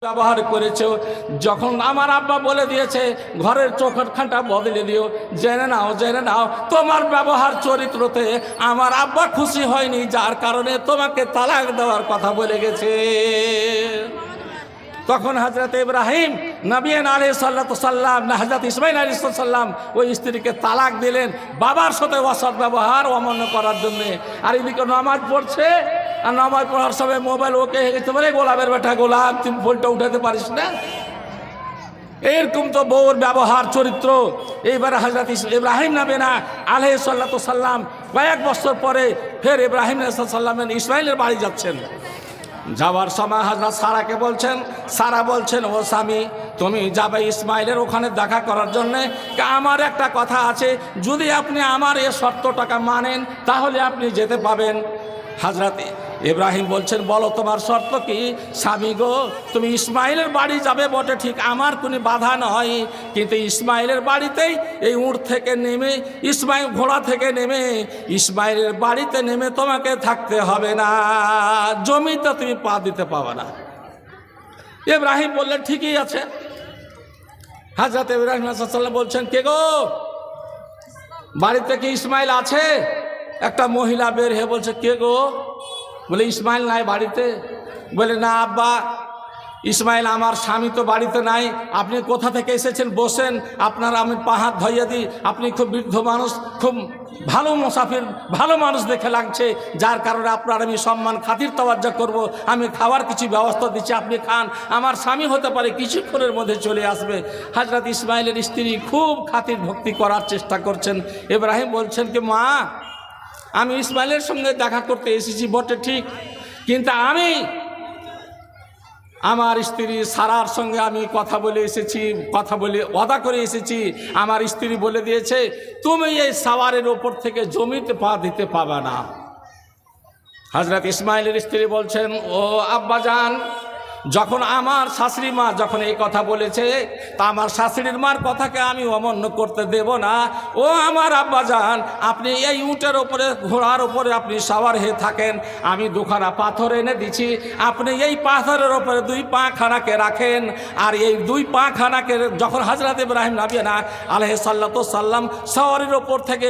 ব্যবহার করেছো। যখন আমার আব্বা বলে দিয়েছে ঘরের চৌকাঠখানটা বদলে দিও, জেনে নাও তোমার ব্যবহার চরিত্রতে আমার আব্বা খুশি হয়নি, যার কারণে তোমাকে তালাক দেওয়ার কথা বলে গেছে। তখন হযরত ইব্রাহিম নবীন আলাইহিস সালাম না হযরত ইসমাঈল আলাইহিস সালাম ওই স্ত্রীকে তালাক দিলেন বাবার সাথে অসৎ ব্যবহার অমান্য করার জন্য। আর এদিকে নামাজ পড়ছে, আর নামাজ পড়ার সময় মোবাইল ওকে হেঁটে বলে গোলামের বেটা গোলাম, তুমি ফোনটা উঠাতে পারিস না। এরকম তো বউর ব্যবহার চরিত্র। এইবারে হযরত ইব্রাহিম নবী আলাইহিস সালাম কয়েক বছর পরে ফের ইব্রাহিম আলাইহিস সালামের ইসমাঈলের বাড়ি যাচ্ছেন। যাওয়ার সময় হযরত সারা বলছেন ও স্বামী, তুমি যাবে ইসমাঈলের ওখানে দেখা করার জন্যে। আমার একটা কথা আছে, যদি আপনি আমার এই শর্তটাকে মানেন তাহলে আপনি যেতে পাবেন। হযরত ইব্রাহিম বলছেন, বলো তোমার শর্ত কি? স্বামী গো, তুমি ইসমাঈলের বাড়ি যাবে বটে ঠিক, আমার কোনো বাধা নয়, কিন্তু ইসমাঈলের বাড়িতেই এই উট থেকে নেমে ঘোড়া থেকে নেমে ইসমাঈলের বাড়িতে নেমে তোমাকে থাকতে হবে না, জমিতে তুমি পা দিতে পাবে না। ইব্রাহিম বললেন ঠিকই আছে। হযরত ইব্রাহিম সাল্লাল্লাহু বলছেন, কে গো, বাড়িতে কি ইসমাঈল আছে? একটা মহিলা বের হয়ে বলছে, কে গো? বলে ইসমাঈল নাই বাড়িতে। বলে না আব্বা, ইসমাঈল আমার স্বামী তো বাড়িতে নাই, আপনি কোথা থেকে এসেছেন, বসেন, আপনার আমি পা হাত ধইয়ে দিই, আপনি খুব বৃদ্ধ মানুষ, খুব ভালো মুসাফির, ভালো মানুষ দেখে লাগছে, যার কারণে আপনার আমি সম্মান খাতির তাওয়াজ্জুহ করব, আমি খাওয়ার কিছু ব্যবস্থা দিচ্ছি, আপনি খান, আমার স্বামী হতে পারে কিছুক্ষণের মধ্যে চলে আসবে। হযরত ইসমাঈলের স্ত্রী খুব খাতির ভক্তি করার চেষ্টা করছেন। ইব্রাহিম বলছেন কি, মা আমি ইসমাঈলের সঙ্গে দেখা করতে এসেছি বটে ঠিক, কিন্তু আমি আমার স্ত্রী সারার সঙ্গে আমি কথা বলে ওয়াদা করে এসেছি। আমার স্ত্রী বলে দিয়েছে তুমি এই সাওয়ারের ওপর থেকে জমিতে পা দিতে পাবে না। হযরত ইসমাঈলের স্ত্রী বলছেন, ও আব্বাজান, যখন আমার শাশুড়ি মা যখন এই কথা বলেছে, তা আমার শাশুড়ির মার কথাকে আমি অমান্য করতে দেব না। ও আমার আব্বাজান, আপনি এই উটের ওপরে ঘোড়ার ওপরে আপনি সাওয়ার হয়ে থাকেন, আমি দুখানা পাথর এনে দিচ্ছি, আপনি এই পাথরের ওপরে দুই পা খানাকে রাখেন। আর এই দুই পা খানাকে যখন হযরত ইব্রাহিম নবী আলাইহিস সালাম সাওয়ারের ওপর থেকে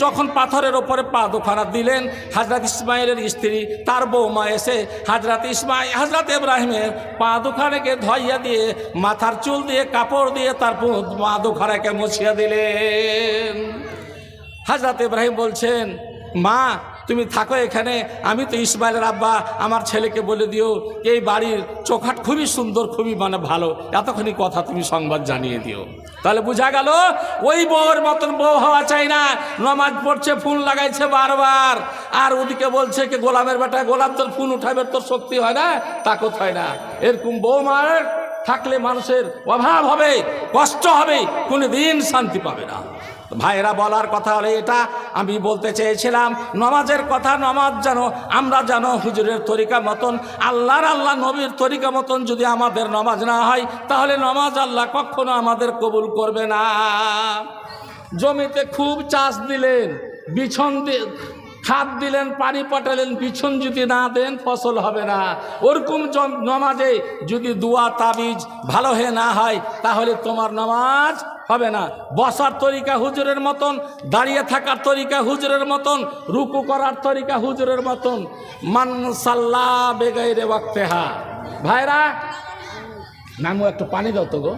যখন পাথরের ওপরে পা দুখানা দিলেন, হযরত ইসমাঈলের স্ত্রী তার বৌমা এসে হযরত ইব্রাহিমের পা দুখানাকে ধোইয়া দিয়ে মাথার চুল দিয়ে কাপড় দিয়ে তার পা দুখানাকে মুছিয়ে দিলেন। হযরত ইব্রাহিম বলছেন, মা তুমি থাকো এখানে, আমি তো ইসমাঈলের আব্বা, আমার ছেলেকে বলে দিও এই বাড়ির চৌকাঠ খুবই সুন্দর, খুবই ভালো, এতখানি কথা তুমি সংবাদ জানিয়ে দিও। তাহলে বোঝা গেল ওই বউর মতন বউ হওয়া চাই না। নামাজ পড়ছে, ফোন লাগাইছে বারবার, আর ওদিকে বলছে কি গোলামের বেটা গোলাম, তোর ফোন উঠাবে তোর শক্তি হয় না, তাকত হয় না। এরকম বউ মার থাকলে মানুষের অভাব হবে, কষ্ট হবে, কোনোদিন শান্তি পাবে না। ভাইরা বলার কথা হলে এটা আমি বলতে চেয়েছিলাম, নমাজের কথা, নমাজ আমরা জানো হুজুরের তরিকা মতন, আল্লাহ নবীর তরিকা মতন যদি আমাদের নমাজ না হয়, তাহলে নমাজ আল্লাহ কখনো আমাদের কবুল করবে না। জমিতে খুব চাষ দিলেন, বিছন খাদ দিলেন, পানি পাঠালেন, বিছন যদি না দেন ফসল হবে না। ওরকম নমাজে যদি দোয়া তাবিজ ভালো হয়ে না হয়, তাহলে তোমার নামাজ হবে না। বসার তরিকা হুজুরের মতন, দাঁড়িয়ে থাকার তরিকা হুজুরের মতন, রুকু করার তরিকা হুজুরের মতন। মান সাল্লা বেগাইরে ওয়াক্তেহা। ভাইরা নামু একটু পানি দাও তো গো।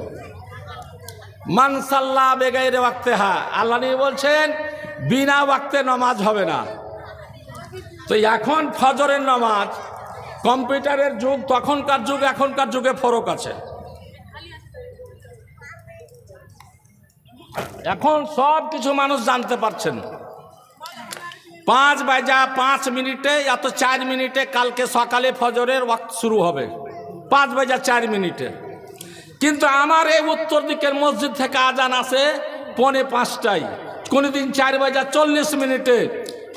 মান সাল্লা বেগাইরে ওয়াক্তেহা, আল্লাহ নবী বলছেন বিনা ওয়াক্তে নামাজ হবে না। তো এখন ফজরের নামাজ, কম্পিউটারের যুগ, তখনকার যুগ এখনকার যুগে ফরক আছে। এখন সব কিছু মানুষ জানতে পারছেন। 5:05 এত 4 মিনিটে কালকে সকালে ফজরের ওয়াক্ত শুরু হবে, 5:04। কিন্তু আমার এই উত্তর দিকের মসজিদ থেকে আজান আছে 4:45, কোনোদিন 4:40।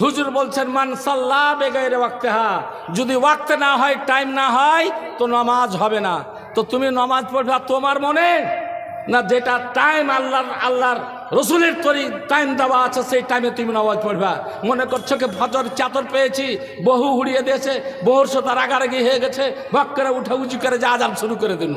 হুজুর বলছেন মান সাল্লা বেগাইরে ওয়াক্তেহা, যদি ওয়াক্তে না হয়, টাইম না হয়, তো নামাজ হবে না। তো তুমি নামাজ পড়বে, তোমার মনে না যেটা টাইম আল্লাহর রসুলের তরি টাইম দেওয়া আছে সেই টাইমে তুমি নামাজ পড়বা। মনে করছো কি ফজর চাদর পেয়েছি, বহু উড়িয়ে দিয়েছে, বহুর সাথে রাগারাগি হয়ে গেছে, ভক করে উঠে উঁচু করে যা আজান শুরু করে দিন।